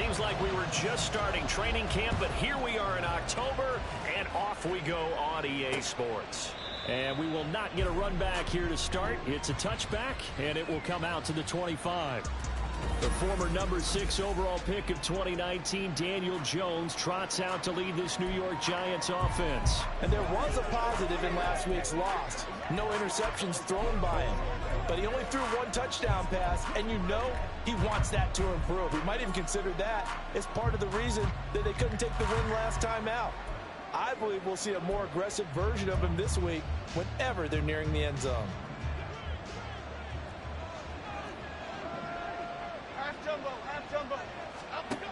seems like we were just starting training camp, but here we are in October, and off we go on EA Sports. And we will not get a run back here to start. It's a touchback, and it will come out to the 25. The former number 6 overall pick of 2019, Daniel Jones, trots out to lead this New York Giants offense. And there was a positive in last week's loss. No interceptions thrown by him. But he only threw one touchdown pass, and you know he wants that to improve. He might even consider that as part of the reason that they couldn't take the win last time out. I believe we'll see a more aggressive version of him this week whenever they're nearing the end zone.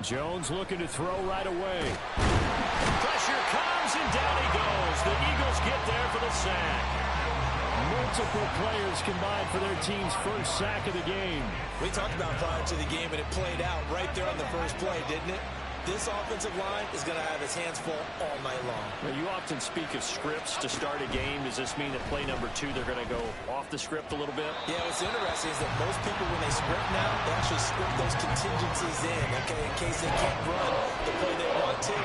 Jones looking to throw right away. Pressure comes, and down he goes. The Eagles get there for the sack. Multiple players combined for their team's first sack of the game. We talked about prior to the game, and it played out right there on the first play, didn't it? This offensive line is going to have its hands full all night long. Now, you often speak of scripts to start a game. Does this mean that play number 2, they're going to go off the script a little bit? Yeah, what's interesting is that most people, when they script now, they actually script those contingencies in, okay, in case they can't run the play they want to.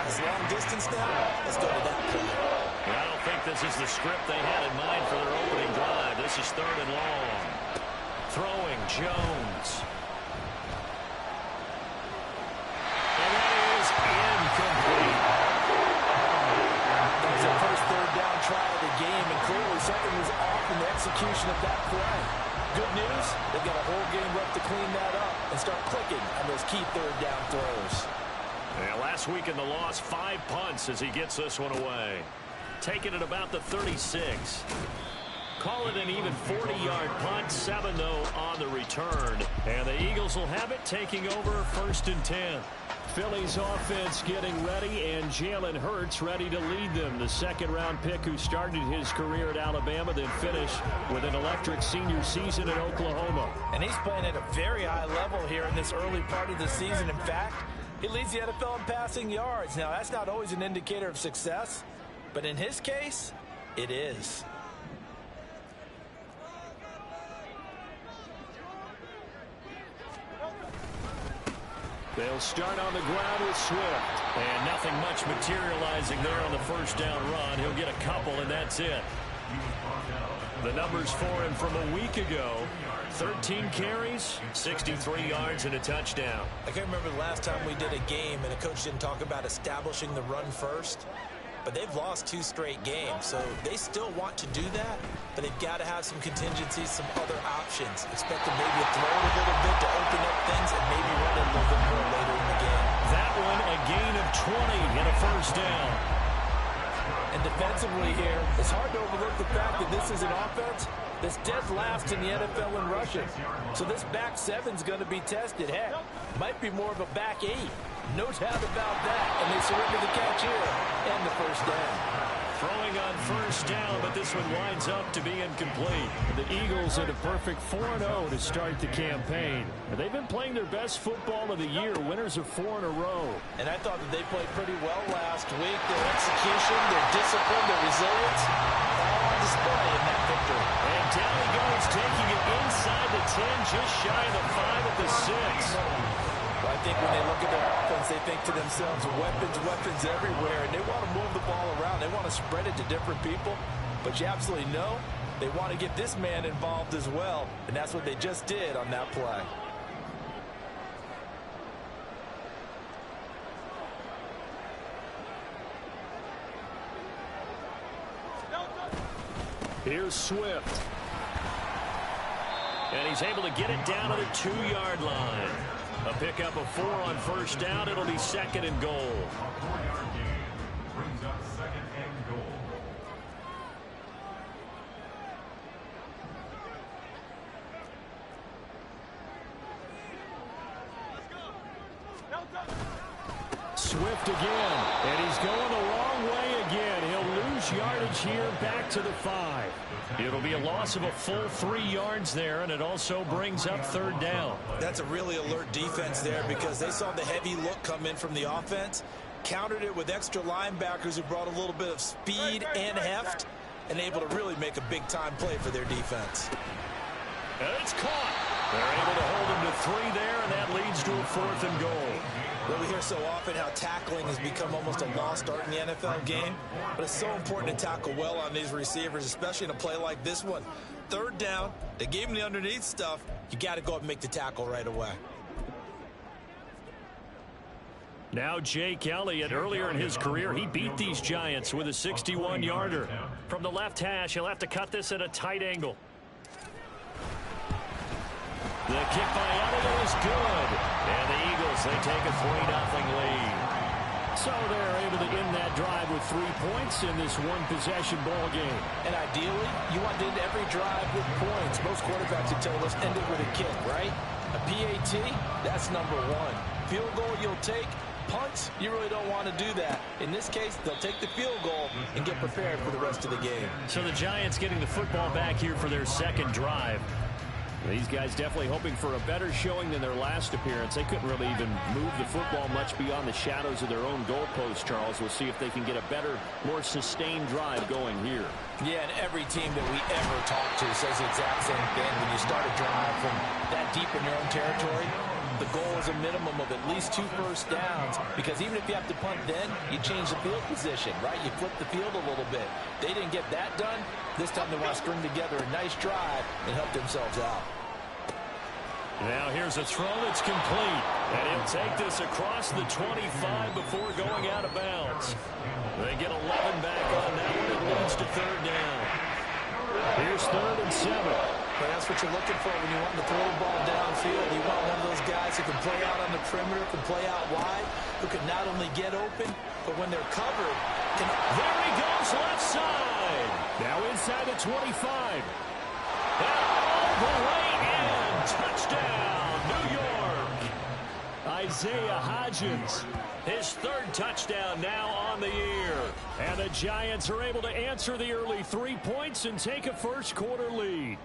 It's long distance now. Let's go to that play. Well, I don't think this is the script they had in mind for their opening drive. This is 3rd and long. Throwing Jones. Something was off in the execution of that play. Good news, they've got a whole game left to clean that up and start clicking on those key 3rd down throws. Yeah, last week in the loss, 5 punts as he gets this one away. Taking it about the 36. Call it an even 40-yard punt, 7 though on the return. And the Eagles will have it, taking over 1st and 10. Philly's offense getting ready, and Jalen Hurts ready to lead them. The 2nd-round pick who started his career at Alabama, then finished with an electric senior season at Oklahoma. And he's playing at a very high level here in this early part of the season. In fact, he leads the NFL in passing yards. Now, that's not always an indicator of success, but in his case, it is. They'll start on the ground with Swift. And nothing much materializing there on the 1st down run. He'll get a couple, and that's it. The numbers for him from a week ago: 13 carries, 63 yards, and a touchdown. I can't remember the last time we did a game and a coach didn't talk about establishing the run first. But they've lost 2 straight games, so they still want to do that, but they've got to have some contingencies, some other options. Expect them maybe to throw it a little bit to open up things and maybe run it a little bit more later in the game. That one, a gain of 20 and a 1st down. And defensively here, it's hard to overlook the fact that this is an offense that's dead last in the NFL in rushing. So this back 7's going to be tested. Heck, might be more of a back 8. No doubt about that. And they surrender the catch here and the 1st down. Throwing on 1st down, but this one winds up to be incomplete. The Eagles at a perfect 4-0 to start the campaign. They've been playing their best football of the year, winners of 4 in a row. And I thought that they played pretty well last week. Their execution, their discipline, their resilience, all on display in that victory. And down he goes, taking it inside the 10, just shy of the 5 at the 6. I think when they look at their offense, they think to themselves, weapons everywhere, and they want to move the ball around. They want to spread it to different people, but you absolutely know they want to get this man involved as well, and that's what they just did on that play. Here's Swift. And he's able to get it down to the 2-yard line. A pickup of 4 on 1st down. It'll be 2nd and goal. Brings up 2nd and goal. Swift again, and he's going the wrong way again. He'll lose yardage here back to the 5. It'll be a loss of a full 3 yards there, and it also brings up 3rd down. That's a really alert defense there because they saw the heavy look come in from the offense, countered it with extra linebackers who brought a little bit of speed and heft, and able to really make a big-time play for their defense. And it's caught. They're able to hold him to 3 there, and that leads to a 4th and goal. Well, we hear so often how tackling has become almost a lost art in the NFL game, but it's so important to tackle well on these receivers, especially in a play like this one. Third down, they gave him the underneath stuff. You got to go up and make the tackle right away. Now Jake Elliott, earlier in his career, he beat these Giants with a 61-yarder. From the left hash, he'll have to cut this at a tight angle. The kick by Elliott is good. And the Eagles, they take a 3-0 lead. So they're able to end that drive with 3 points in this one-possession ball game. And ideally, you want to end every drive with points. Most quarterbacks have told us end it with a kick, right? A PAT, that's number one. Field goal you'll take. Punts, you really don't want to do that. In this case, they'll take the field goal and get prepared for the rest of the game. So the Giants getting the football back here for their second drive. These guys definitely hoping for a better showing than their last appearance. They couldn't really even move the football much beyond the shadows of their own goalpost, Charles. We'll see if they can get a better, more sustained drive going here. Yeah, and every team that we ever talk to says the exact same thing. When you start a drive from that deep in your own territory, the goal is a minimum of at least 2 first downs, because even if you have to punt then, you change the field position, right? You flip the field a little bit. They didn't get that done. This time they want to string together a nice drive and help themselves out. Now here's a throw that's complete. And he'll take this across the 25 before going out of bounds. They get 11 back on that one. It leads to third down. Here's 3rd and 7. But that's what you're looking for when you want to throw the ball downfield. You want one of those guys who can play out on the perimeter, can play out wide, who can not only get open, but when they're covered, can... There he goes, left side. Now inside the 25. And all the way in. Touchdown, New York. Isaiah Hodgins, his 3rd touchdown now on the year. And the Giants are able to answer the early 3 points and take a first-quarter lead.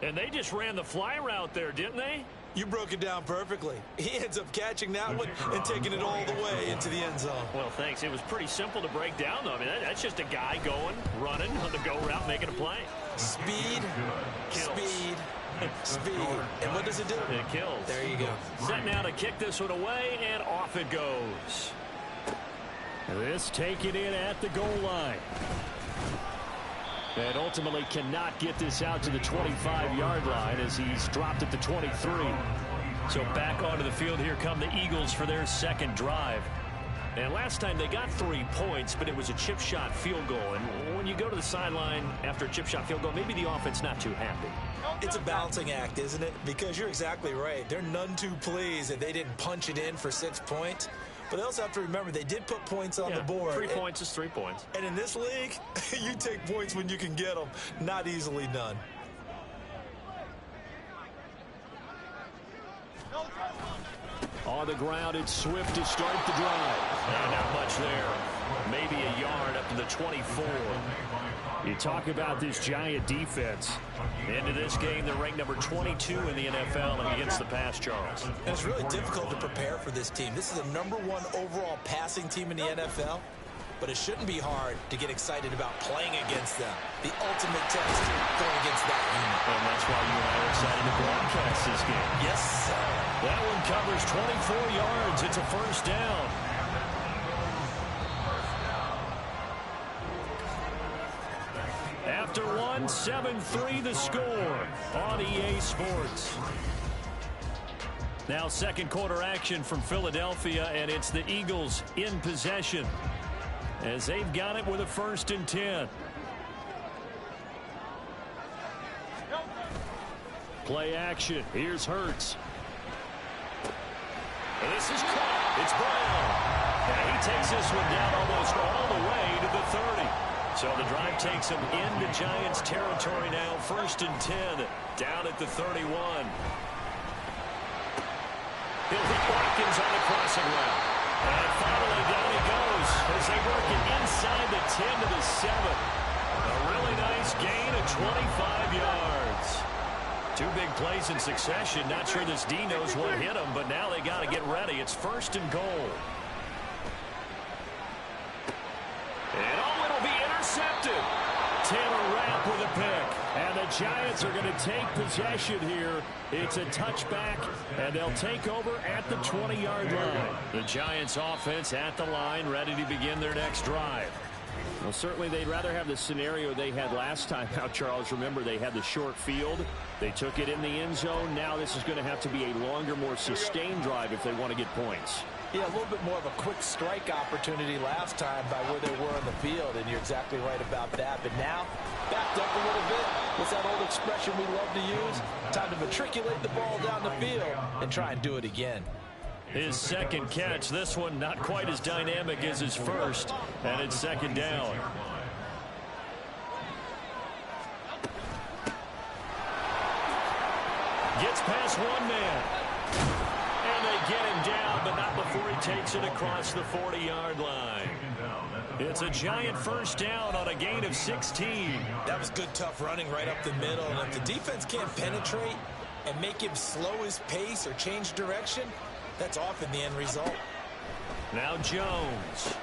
And they just ran the fly route there, didn't they? You broke it down perfectly. He ends up catching that one and taking it all the way into the end zone. Well, thanks. It was pretty simple to break down, though. I mean, that's just a guy going, running on the go route, making a play. Speed, kills. Speed. And what does it do? It kills. There you go. Set now to kick this one away, and off it goes. This taken in at the goal line. And ultimately cannot get this out to the 25-yard line as he's dropped at the 23. So back onto the field here come the Eagles for their second drive. And last time they got 3 points, but it was a chip shot field goal. And when you go to the sideline after a chip shot field goal, maybe the offense not too happy. It's a balancing act, isn't it? Because you're exactly right. They're none too pleased that they didn't punch it in for 6 points. But they also have to remember they did put points on the board. 3 points is 3 points. And in this league, you take points when you can get them. Not easily done. On the ground, it's Swift to start the drive. And not much there. Maybe a yard up to the 24. You talk about this Giant defense. Into this game, they're ranked number 22 in the NFL and against the pass, Charles. And it's really difficult to prepare for this team. This is a #1 overall passing team in the NFL. But it shouldn't be hard to get excited about playing against them. The ultimate test going against that unit. And that's why you and I are excited to broadcast this game. Yes, sir. That one covers 24 yards. It's a first down. After one, 7-3 the score on EA Sports. Now second quarter action from Philadelphia, and it's the Eagles in possession as they've got it with a 1st and 10. Play action. Here's Hurts. And this is caught. It's Brown. And he takes this one down almost all the way to the 30. So the drive takes him into Giants territory now. 1st and 10 down at the 31. He'll hit Watkins on the crossing route. And finally down he goes as they work it inside the 10 to the 7. A really nice gain of 25 yards. 2 big plays in succession. Not sure this D knows what hit him, but now they got to get ready. It's 1st and goal. And oh, it'll be intercepted. Taylor Rapp with a pick. And the Giants are going to take possession here. It's a touchback, and they'll take over at the 20-yard line. The Giants offense at the line, ready to begin their next drive. Well, certainly they'd rather have the scenario they had last time out, Charles. Remember, they had the short field. They took it in the end zone. Now this is going to have to be a longer, more sustained drive if they want to get points. Yeah, a little bit more of a quick strike opportunity last time by where they were on the field, and you're exactly right about that. But now, backed up a little bit. What's that old expression we love to use? Time to matriculate the ball down the field and try and do it again. His second catch, this one not quite as dynamic as his first, and it's second down. Gets past one man. And they get him down, but not before he takes it across the 40-yard line. It's a Giant first down on a gain of 16. That was good, tough running right up the middle. And if the defense can't penetrate and make him slow his pace or change direction, that's often the end result. Now Jones.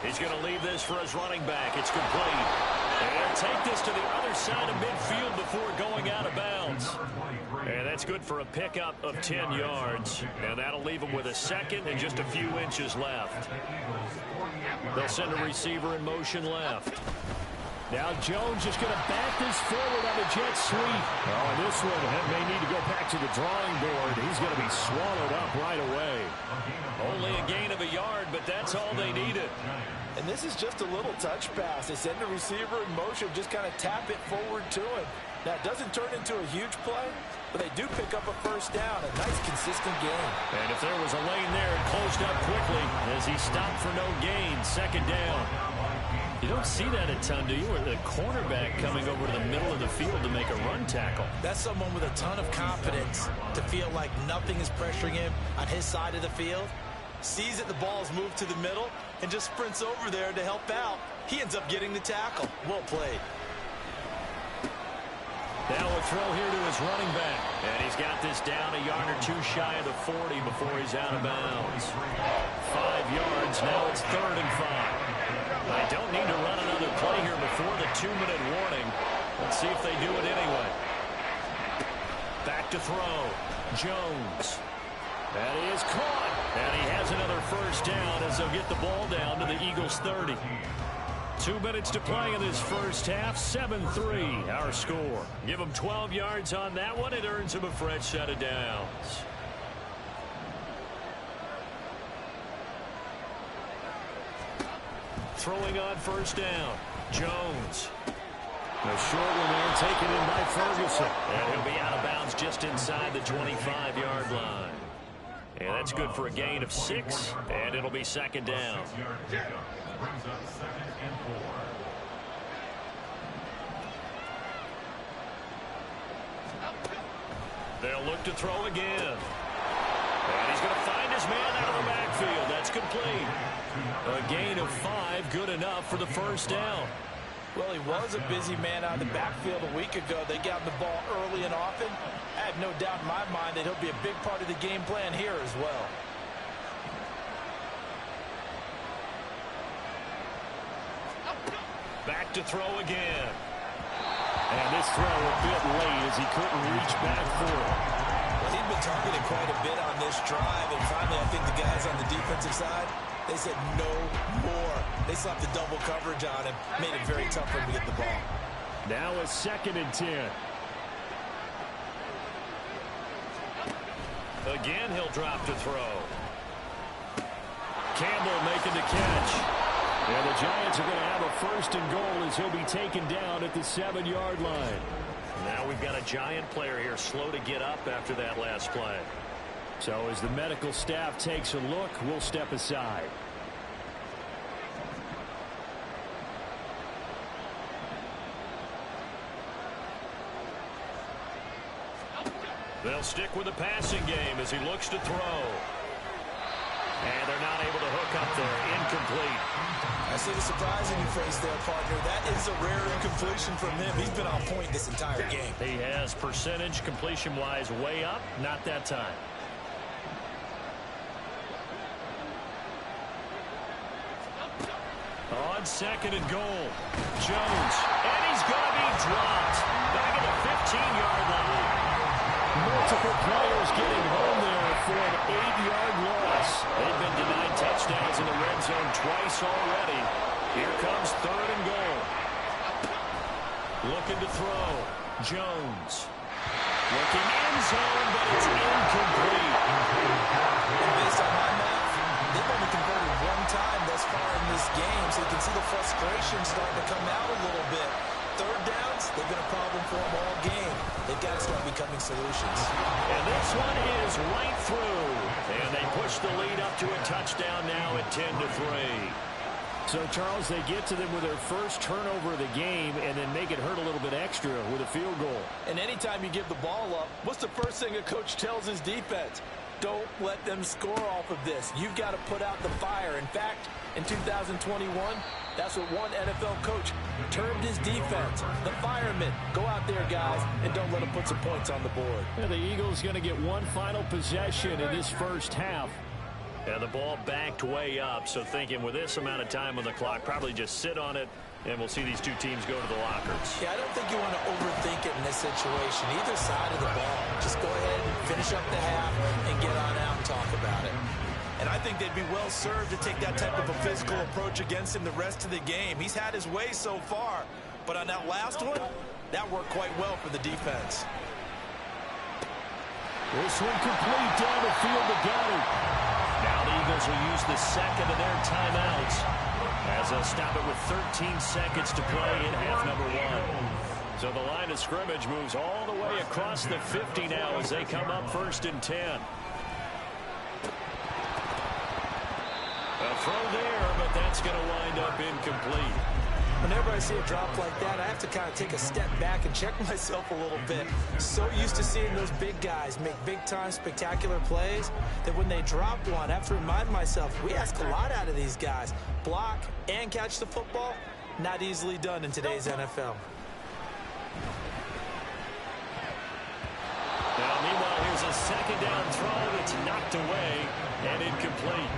He's going to leave this for his running back. It's complete. And take this to the other side of midfield before going out of bounds. And that's good for a pickup of 10 yards. And that'll leave him with a second and just a few inches left. They'll send a receiver in motion left. Now Jones just going to back this forward on a jet sweep. Oh, and this one may need to go back to the drawing board. He's going to be swallowed up right away. Only a gain of a yard, but that's all they needed. And this is just a little touch pass. They send the receiver in motion, just kind of tap it forward to him. Now, it doesn't turn into a huge play, but they do pick up a first down. A nice, consistent gain. And if there was a lane there, it closed up quickly as he stopped for no gain. Second down. You don't see that a ton, do you? Or the cornerback coming over to the middle of the field to make a run tackle. That's someone with a ton of confidence to feel like nothing is pressuring him on his side of the field. Sees that the ball is moved to the middle and just sprints over there to help out. He ends up getting the tackle. Well played. Now a throw here to his running back. And he's got this down a yard or two shy of the 40 before he's out of bounds. 5 yards. Now it's 3rd and 5. I don't need to run another play here before the 2-minute warning. Let's see if they do it anyway. Back to throw. Jones. And he is caught. And he has another first down as they'll get the ball down to the Eagles' 30. 2 minutes to play in this first half. 7-3 our score. Give him 12 yards on that one. It earns him a fresh set of downs. Throwing on first down. Jones. A short one there taken in by Ferguson. And he'll be out of bounds just inside the 25-yard line. And that's good for a gain of 6. And it'll be second down. They'll look to throw again. And he's going to find his man out of the backfield. That's complete. A gain of 5, good enough for the first down. Well, he was a busy man out of the backfield a week ago. They got him the ball early and often. I have no doubt in my mind that he'll be a big part of the game plan here as well. Back to throw again. And this throw a bit late as he couldn't reach back for it. Well, he'd been targeted quite a bit on this drive, and finally I think the guys on the defensive side, they said no more. They slapped the double coverage on him, made it very tough for him to get the ball. Now a 2nd and 10. Again, he'll drop to throw. Campbell making the catch. And the Giants are going to have a 1st and goal as he'll be taken down at the 7-yard line. Now we've got a Giant player here slow to get up after that last play. So as the medical staff takes a look, we'll step aside. They'll stick with the passing game as he looks to throw. And they're not able to hook up there. Incomplete. I see the surprising you face there, partner. That is a rare incompletion from him. He's been on point this entire game. He has percentage completion-wise way up. Not that time. On 2nd and goal. Jones. And he he's going to be dropped. Back at the 15-yard line. Multiple players getting home there for an 8-yard loss. They've been denied touchdowns in the red zone twice already. Here comes 3rd and goal. Looking to throw. Jones. Looking end zone, but it's incomplete. And based on my math, they've only converted one time thus far in this game, so you can see the frustration starting to come out a little bit. 3rd downs, they've been a problem for them all game. They've got to start becoming solutions. And this one is right through. And they push the lead up to a touchdown now at 10-3. So, Charles, they get to them with their first turnover of the game and then make it hurt a little bit extra with a field goal. And anytime you give the ball up, what's the first thing a coach tells his defense? Don't let them score off of this. You've got to put out the fire. In fact, in 2021, that's what one NFL coach termed his defense. The firemen. Go out there, guys, and don't let them put some points on the board. And the Eagles going to get one final possession in this first half. And the ball backed way up, so thinking with this amount of time on the clock, probably just sit on it, and we'll see these two teams go to the lockers. Yeah, I don't think you want to overthink it in this situation. Either side of the ball. Just go ahead and finish up the half and get on out and talk about it. And I think they'd be well served to take that type of a physical approach against him the rest of the game. He's had his way so far, but on that last one, that worked quite well for the defense. This one complete down the field to Goddard. Now the Eagles will use the second of their timeouts as they'll stop it with 13 seconds to play in half number 1. So the line of scrimmage moves all the way across the 50 now as they come up 1st and 10. A throw there, but that's going to wind up incomplete. Whenever I see a drop like that, I have to kind of take a step back and check myself a little bit. So used to seeing those big guys make big-time spectacular plays that when they drop one, I have to remind myself, we ask a lot out of these guys. Block and catch the football, not easily done in today's NFL. Now, meanwhile, here's a 2nd down throw that's knocked away and incomplete.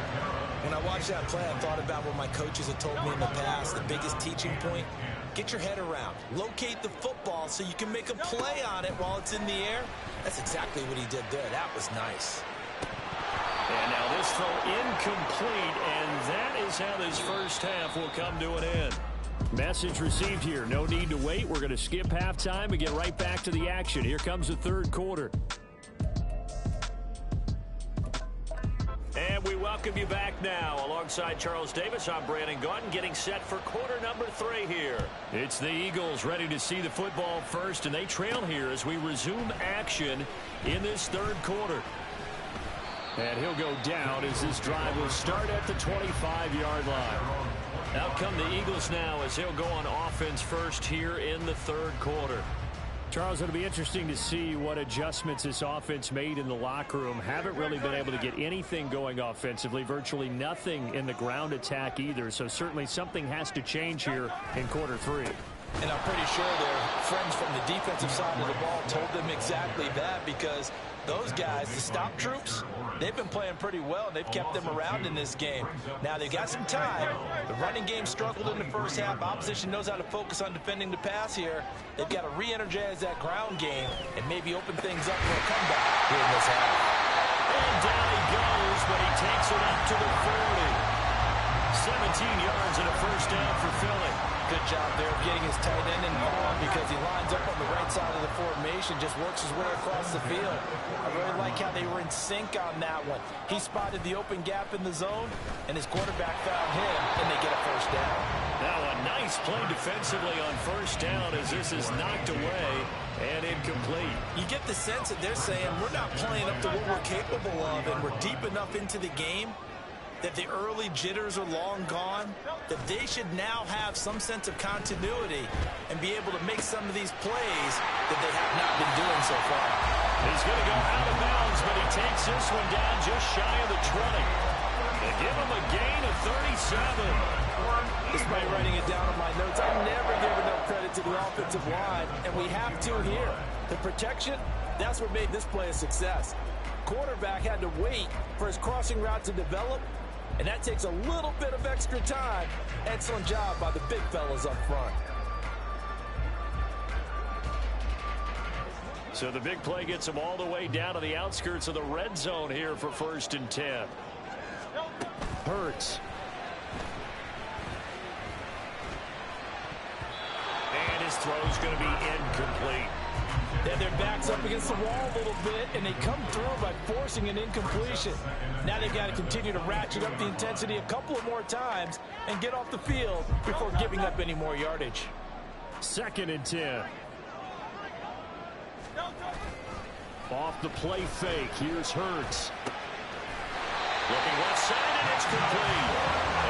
When I watched that play, I thought about what my coaches have told me in the past. The biggest teaching point, get your head around. Locate the football so you can make a play on it while it's in the air. That's exactly what he did there. That was nice. And now this throw incomplete, and that is how this first half will come to an end. Message received here. No need to wait. We're going to skip halftime and get right back to the action. Here comes the 3rd quarter. And we welcome you back now. Alongside Charles Davis, I'm Brandon Gaudin, getting set for quarter number 3 here. It's the Eagles ready to see the football first, and they trail here as we resume action in this 3rd quarter. And he'll go down as this drive will start at the 25-yard line. Out come the Eagles now as he'll go on offense first here in the 3rd quarter. Charles, it'll be interesting to see what adjustments this offense made in the locker room. Haven't really been able to get anything going offensively, virtually nothing in the ground attack either. So certainly something has to change here in quarter 3. And I'm pretty sure their friends from the defensive side of the ball told them exactly that, because those guys, the stop troops, they've been playing pretty well. They've kept them around in this game. Now, they've got some time. The running game struggled in the first half. Opposition knows how to focus on defending the pass here. They've got to re-energize that ground game and maybe open things up for a comeback here in this half. And down he goes, but he takes it up to the 40. 17 yards and a first down for Philly. Good job there of getting his tight end involved, because he lines up on the right side of the formation, just works his way across the field. I really like how they were in sync on that one. He spotted the open gap in the zone, and his quarterback found him, and they get a first down. Now a nice play defensively on first down as this is knocked away and incomplete. You get the sense that they're saying we're not playing up to what we're capable of, and we're deep enough into the game that the early jitters are long gone, that they should now have some sense of continuity and be able to make some of these plays that they have not been doing so far. He's going to go out of bounds, but he takes this one down just shy of the 20. They give him a gain of 37. Despite writing it down on my notes, I never give enough credit to the offensive line, and we have to here. The protection, that's what made this play a success. Quarterback had to wait for his crossing route to develop, and that takes a little bit of extra time. Excellent job by the big fellas up front. So the big play gets him all the way down to the outskirts of the red zone here for 1st and 10. Hurts. And his throw's going to be incomplete. Yeah, their back's up against the wall a little bit, and they come through by forcing an incompletion. Now they've got to continue to ratchet up the intensity a couple of more times and get off the field before giving up any more yardage. 2nd and 10. Off the play fake. Here's Hurts. Looking left side, and it's complete.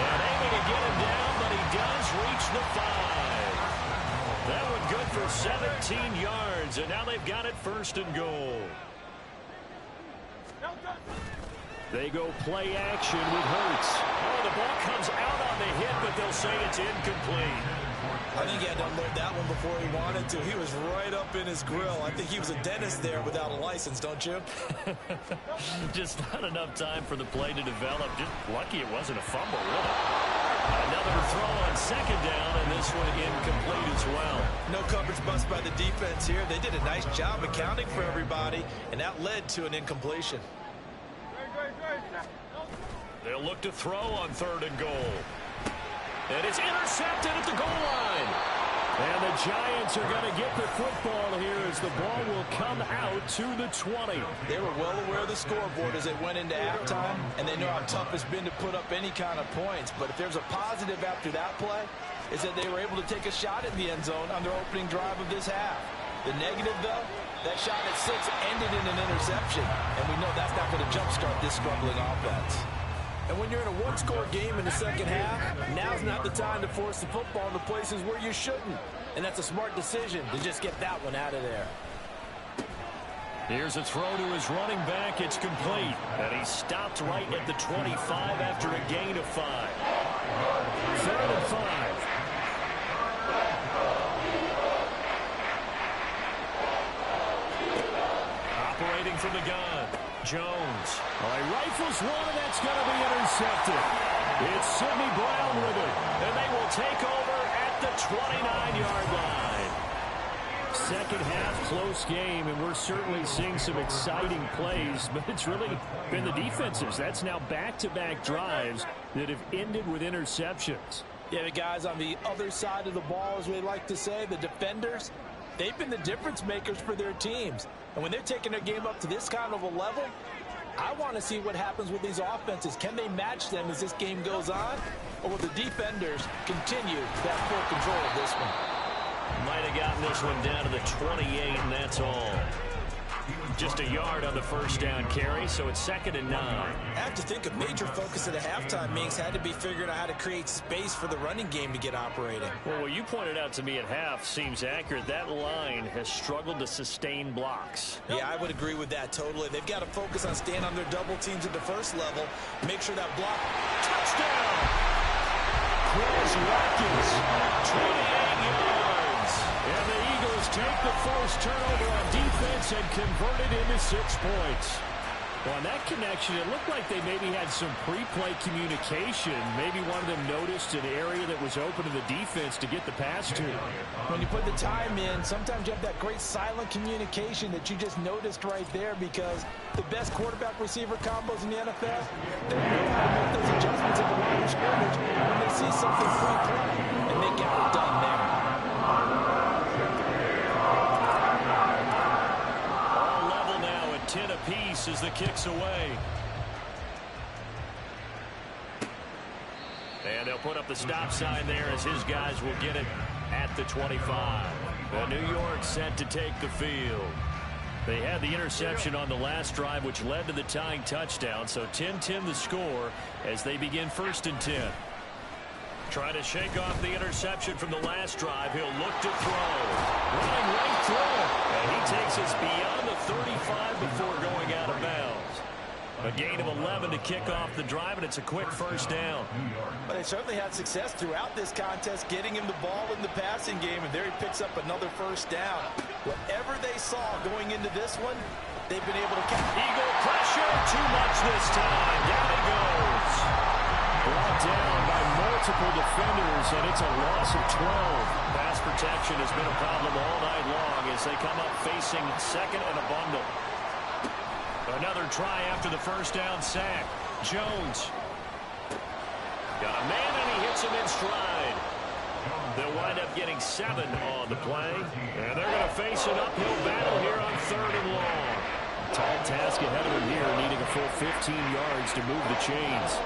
And aiming to get him down, but he does reach the 5. That one good for 17 yards, and now they've got it 1st and goal. They go play action with Hurts. Oh, the ball comes out on the hit, but they'll say it's incomplete. I think he had to unload that one before he wanted to. He was right up in his grill. I think he was a dentist there without a license, don't you? Just not enough time for the play to develop. Just lucky it wasn't a fumble, really. Another throw on 2nd down, and this one incomplete as well. No coverage bust by the defense here. They did a nice job accounting for everybody, and that led to an incompletion. They'll look to throw on 3rd and goal. And it's intercepted at the goal line. And the Giants are going to get the football here as the ball will come out to the 20. They were well aware of the scoreboard as they went into halftime, and they know how tough it's been to put up any kind of points. But if there's a positive after that play, is that they were able to take a shot at the end zone on their opening drive of this half. The negative, though, that shot at 6 ended in an interception, and we know that's not going to jumpstart this struggling offense. And when you're in a one-score game in the second half, now's not the time to force the football into places where you shouldn't. And that's a smart decision to just get that one out of there. Here's a throw to his running back. It's complete. And he stopped right at the 25 after a gain of 5. 3rd and 5. Operating from the gun. Jones. Well, he rifles one, and that's going to be intercepted. It's Sidney Brown with it. And they will take over at the 29-yard line. Second half, close game, and we're certainly seeing some exciting plays, but it's really been the defenses. That's now back-to-back drives that have ended with interceptions. Yeah, the guys on the other side of the ball, as we like to say, the defenders, they've been the difference makers for their teams. And when they're taking their game up to this kind of a level, I want to see what happens with these offenses. Can they match them as this game goes on? Or will the defenders continue to have full control of this one? Might have gotten this one down to the 28, and that's all. Just a yard on the first down carry, so it's 2nd and 9. I have to think a major focus of the halftime meetings had to be figuring out how to create space for the running game to get operating. Well, what you pointed out to me at half seems accurate. That line has struggled to sustain blocks. Yeah, I would agree with that totally. They've got to focus on staying on their double teams at the first level, make sure that block. Touchdown! Chris Watkins, 28 yards. And the Eagles take the first turnover on defense and convert it into 6 points. Well, on that connection, it looked like they maybe had some pre-play communication. Maybe one of them noticed an area that was open to the defense to get the pass to. When you put the time in, sometimes you have that great silent communication that you just noticed right there, because the best quarterback-receiver combos in the NFL, they know how to make those adjustments at the line of scrimmage when they see something pre-play, and they got it done there. All level now at 10 apiece as the kick's away. And they'll put up the stop sign there as his guys will get it at the 25. And New York set to take the field. They had the interception on the last drive, which led to the tying touchdown. So 10-10 the score as they begin 1st and 10. Trying to shake off the interception from the last drive. He'll look to throw. Running right through it. And he takes us beyond the 35 before going out of bounds. A gain of 11 to kick off the drive, and it's a quick first down. But they certainly had success throughout this contest, getting him the ball in the passing game, and there he picks up another first down. Whatever they saw going into this one, they've been able to catch. Eagle pressure, too much this time. Down he goes. Brought down by multiple defenders, and it's a loss of 12. Pass protection has been a problem all night long as they come up facing second and a bundle. Another try after the first down sack. Jones. Got a man, and he hits him in stride. They'll wind up getting 7 on the play, and they're going to face an uphill battle here on 3rd and long. Tall task ahead of him here, needing a full 15 yards to move the chains.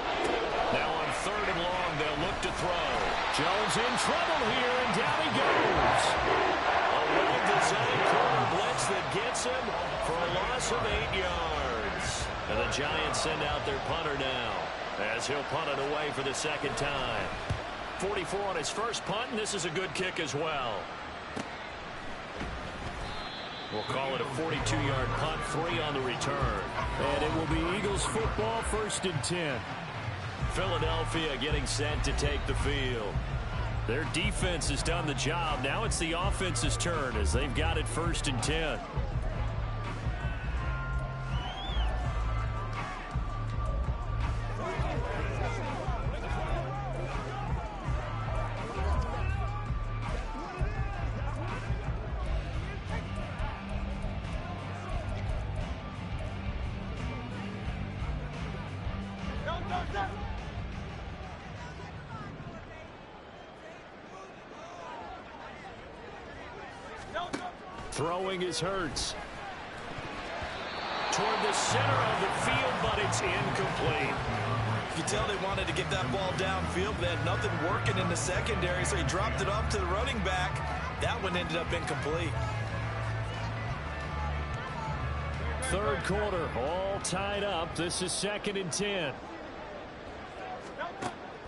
Now on 3rd and long, they'll look to throw. Jones in trouble here, and down he goes. A well-designed corner blitz that gets him for a loss of 8 yards. And the Giants send out their punter now, as he'll punt it away for the second time. 44 on his first punt, and this is a good kick as well. We'll call it a 42-yard punt, 3 on the return. And it will be Eagles football, 1st and 10. Philadelphia getting set to take the field. Their defense has done the job. Now it's the offense's turn as they've got it 1st and 10. Throwing is Hurts. Toward the center of the field, but it's incomplete. You could tell they wanted to get that ball downfield, but they had nothing working in the secondary, so he dropped it off to the running back. That one ended up incomplete. 3rd quarter, all tied up. This is 2nd and 10.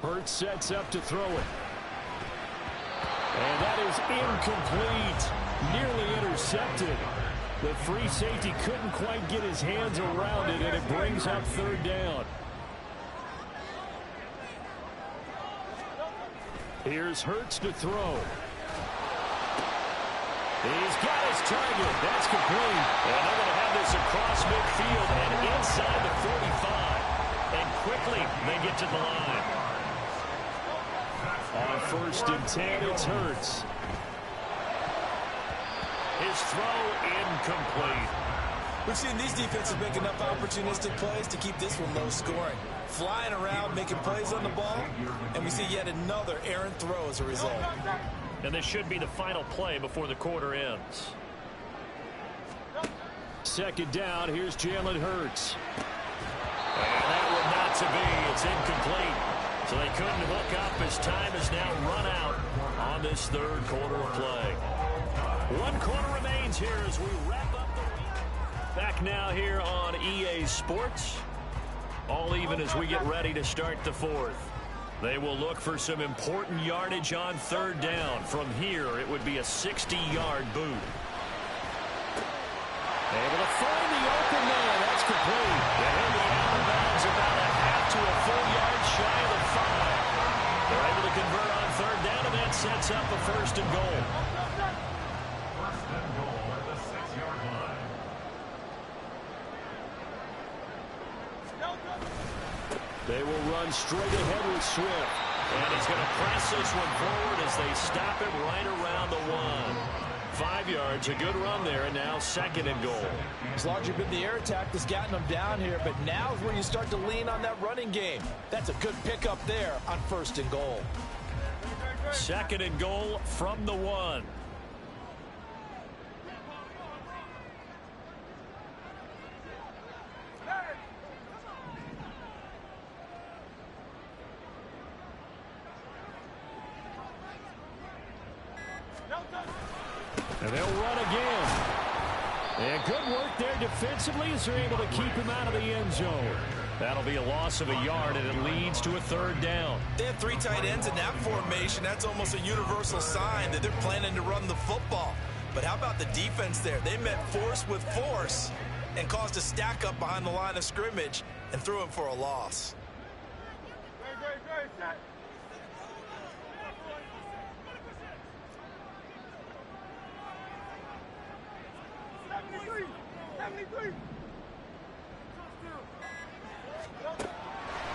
Hurts sets up to throw it. And that is incomplete. Nearly intercepted. The free safety couldn't quite get his hands around it, and it brings up 3rd down. Here's Hurts to throw. He's got his target. That's complete. And they're going to have this across midfield and inside the 45. And quickly they get to the line. On 1st and 10, it's Hurts. His throw incomplete. We've seen these defenses make enough opportunistic plays to keep this one low scoring. Flying around, making plays on the ball, and we see yet another errant throw as a result. And this should be the final play before the quarter ends. 2nd down, here's Jalen Hurts. And that one not to be. It's incomplete. So they couldn't hook up as time is now run out on this 3rd quarter of play. 1 quarter remains here as we wrap up the week. Back now here on EA Sports. All even as we get ready to start the 4th. They will look for some important yardage on 3rd down. From here, it would be a 60-yard boot. Able to find the open man. That's complete. And he'll be out of bounds about a half to a full yard shy of the 5. They're able to convert on 3rd down, and that sets up a 1st and goal. They will run straight ahead with Swift. And he's going to press this one forward as they stop him right around the 1. 5 yards, a good run there, and now 2nd and goal. It's largely been the air attack that's gotten them down here, but now is where you start to lean on that running game. That's a good pickup there on 1st and goal. 2nd and goal from the 1. And they'll run again. And good work there defensively as they're able to keep him out of the end zone. That'll be a loss of a yard, and it leads to a 3rd down. They have 3 tight ends in that formation. That's almost a universal sign that they're planning to run the football. But how about the defense there? They met force with force and caused a stack up behind the line of scrimmage and threw him for a loss.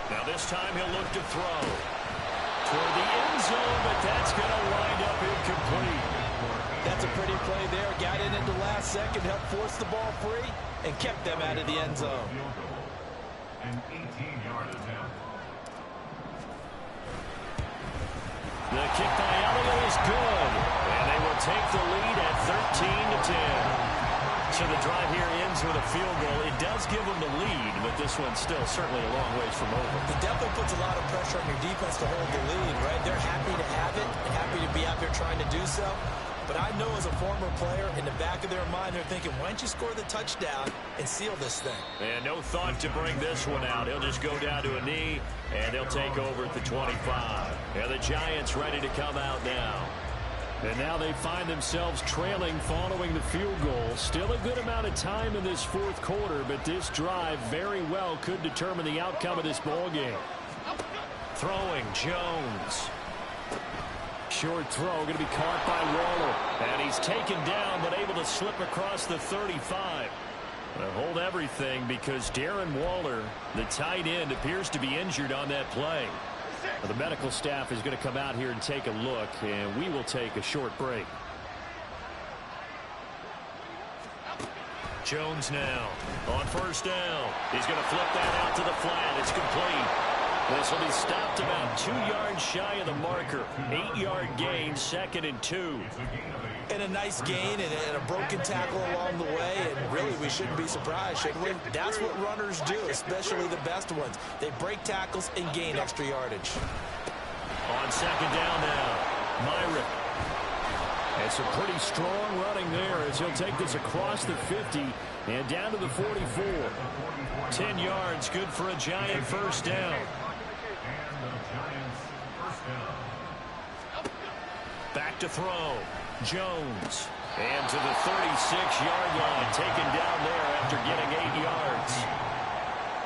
Now this time he'll look to throw. toward the end zone, but that's going to wind up incomplete. That's a pretty play there. Got in at the last second, helped force the ball free, and kept them out of the end zone. An 18-yard attempt. The kick by Elliott is good, and they will take the lead at 13-10. So the drive here ends with a field goal. It does give them the lead, but this one's still certainly a long ways from over. It definitely puts a lot of pressure on your defense to hold the lead, right? They're happy to have it and happy to be out there trying to do so. But I know as a former player, in the back of their mind, they're thinking, why don't you score the touchdown and seal this thing? And no thought to bring this one out. He'll just go down to a knee, and they'll take over at the 25. And the Giants ready to come out now. And now they find themselves trailing following the field goal. Still a good amount of time in this fourth quarter, but this drive very well could determine the outcome of this ball game. Throwing, Jones. Short throw going to be caught by Waller. And he's taken down, but able to slip across the 35. Hold everything because Darren Waller, the tight end, appears to be injured on that play. The medical staff is going to come out here and take a look, and we will take a short break. Jones now on first down. He's going to flip that out to the flat. It's complete. This will be stopped about 2 yards shy of the marker. 8-yard gain, 2nd and 2. And a nice gain and a broken tackle along the way, and really we shouldn't be surprised, should we? That's what runners do, especially the best ones. They break tackles and gain extra yardage. On second down now, Myrick. And some pretty strong running there as he'll take this across the 50 and down to the 44. 10 yards, good for a Giant first down. Back to throw. Jones. And to the 36-yard line, taken down there after getting 8 yards.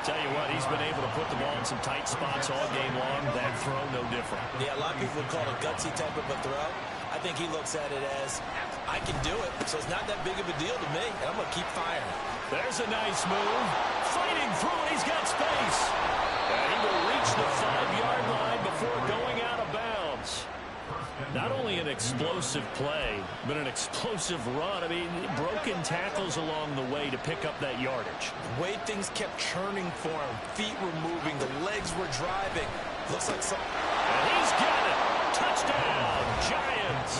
Tell you what, he's been able to put the ball in some tight spots all game long. That throw, no different. Yeah, a lot of people would call it a gutsy type of a throw. I think he looks at it as, I can do it, so it's not that big of a deal to me, and I'm going to keep firing. There's a nice move. Fighting through it, he's got space. And he will reach the 5-yard line before going out of bounds. Not only an explosive play, but an explosive run. I mean, broken tackles along the way to pick up that yardage. The way things kept churning for him, feet were moving, the legs were driving. Looks like some... And he's got it. Touchdown, Giants.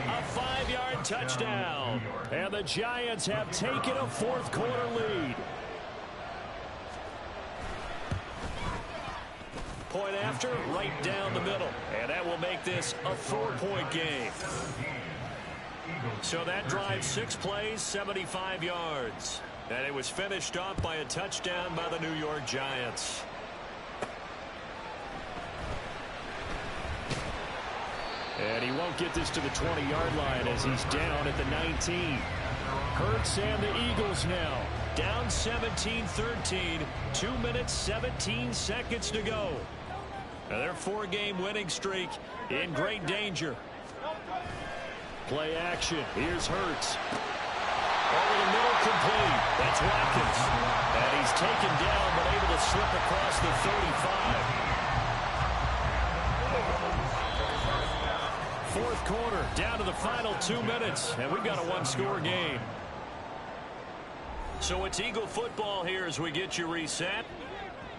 A 5-yard touchdown. And the Giants have taken a fourth quarter lead. Point after, right down the middle. And that will make this a 4-point game. So that drive, 6 plays, 75 yards. And it was finished off by a touchdown by the New York Giants. And he won't get this to the 20-yard line as he's down at the 19. Hurts and the Eagles now down 17-13, 2 minutes, 17 seconds to go. And their 4-game winning streak in great danger. Play action. Here's Hurts. Over the middle, complete. That's Watkins. And he's taken down, but able to slip across the 35. Fourth quarter, down to the final 2 minutes, and we've got a 1-score game. So it's Eagle football here as we get you reset.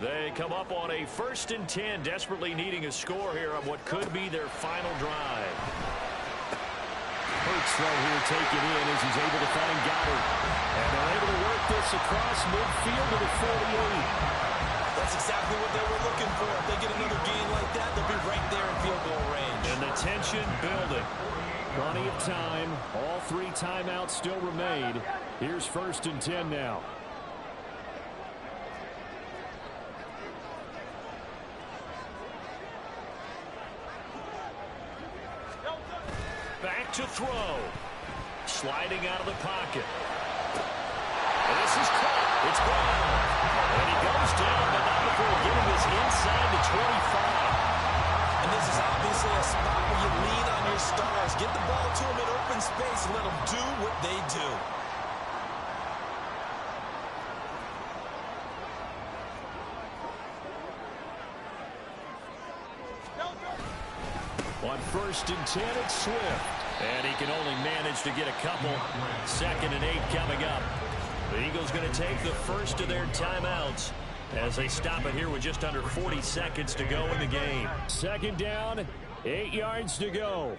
They come up on a 1st and 10, desperately needing a score here on what could be their final drive. Hurts throw here taken in as he's able to find Goddard. And they're able to work this across midfield to the 48. That's exactly what they were looking for. If they get another gain like that, they'll be right there in field goal range. And the tension building. Plenty of time. All 3 timeouts still remain. Here's 1st and 10 now. Back to throw. Sliding out of the pocket. And this is caught. It's Brown. And he goes down, but not before getting this inside the 25. And this is obviously a spot where you lean on your stars. Get the ball to them in open space and let them do what they do. On 1st and 10, it's Swift. And he can only manage to get a couple. 2nd and 8 coming up. The Eagles going to take the first of their timeouts as they stop it here with just under 40 seconds to go in the game. 2nd down, 8 yards to go.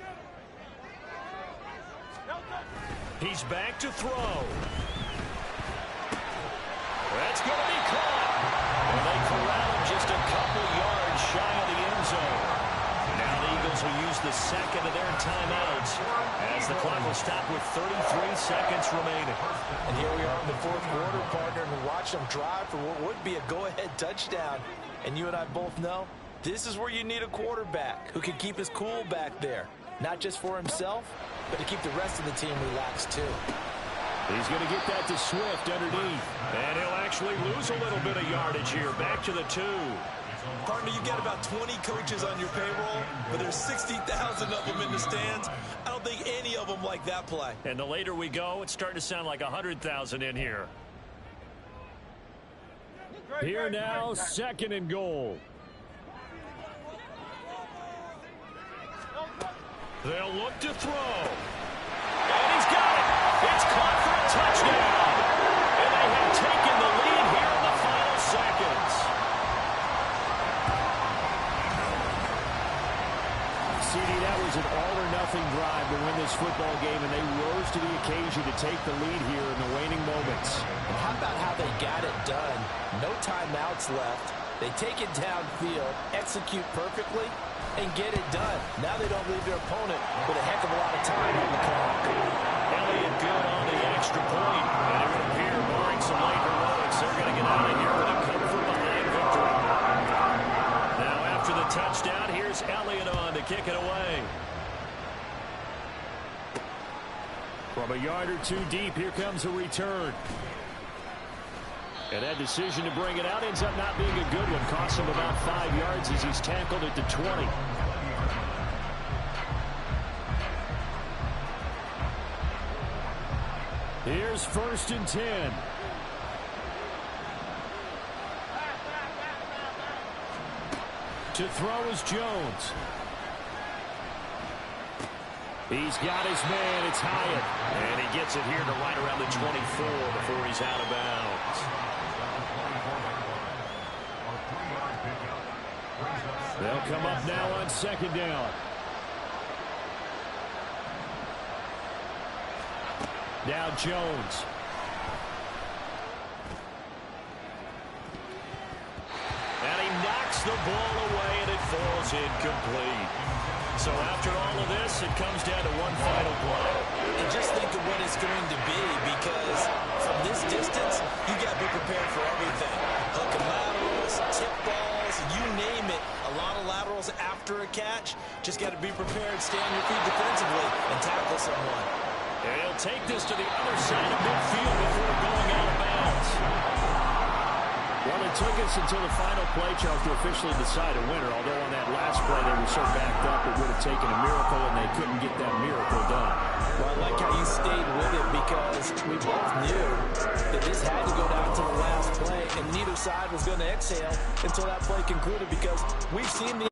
He's back to throw. That's going to be caught. And they corral him just a couple yards shy of the end zone. Now the Eagles will use the 2nd of their timeouts as the clock will stop with 33 seconds remaining. And here we are in the 4th quarter, partner, and watch them drive for what would be a go-ahead touchdown. And you and I both know this is where you need a quarterback who can keep his cool back there. Not just for himself, but to keep the rest of the team relaxed too. He's going to get that to Swift underneath. And he'll actually lose a little bit of yardage here. Back to the 2. Partner, you've got about 20 coaches on your payroll, but there's 60,000 of them in the stands. I don't think any of them like that play. And the later we go, it's starting to sound like 100,000 in here. Here now, 2nd and goal. They'll look to throw. And he's got it. It's caught for a touchdown. And they have taken the lead here in the final seconds. CD, that was an all-or-nothing drive to win this football game, and they rose to the occasion to take the lead here in the waning moments. And how about how they got it done? No timeouts left. They take it downfield, execute perfectly, and get it done. Now they don't leave their opponent with a heck of a lot of time on the clock. Elliott good on the extra point. And it would appear, barring some late heroics, they're going to get out of here with a come-from-behind victory. Now after the touchdown, here's Elliott on to kick it away. From a yard or 2 deep, here comes a return. And that decision to bring it out ends up not being a good one. Costs him about 5 yards as he's tackled at the 20. Here's 1st and 10. To throw is Jones. He's got his man. It's Hyatt. And he gets it here to right around the 24 before he's out of bounds. They'll come up now on 2nd down. Now Jones. And he knocks the ball away, and it falls incomplete. So after all of this, it comes down to one final play. And just think of what it's going to be, because from this distance, you got to be prepared for everything. Hook and laterals, tip balls, you name it. A lot of laterals after a catch. Just got to be prepared, stay on your feet defensively, and tackle someone. And he'll take this to the other side of midfield before going out of bounds. Well, it took us until the final play chart to officially decide a winner, although on that last play they were so backed up it would have taken a miracle, and they couldn't get that miracle done. Well, I like how you stayed with it, because we both knew that this had to go down to the last play, and neither side was going to exhale until that play concluded, because we've seen the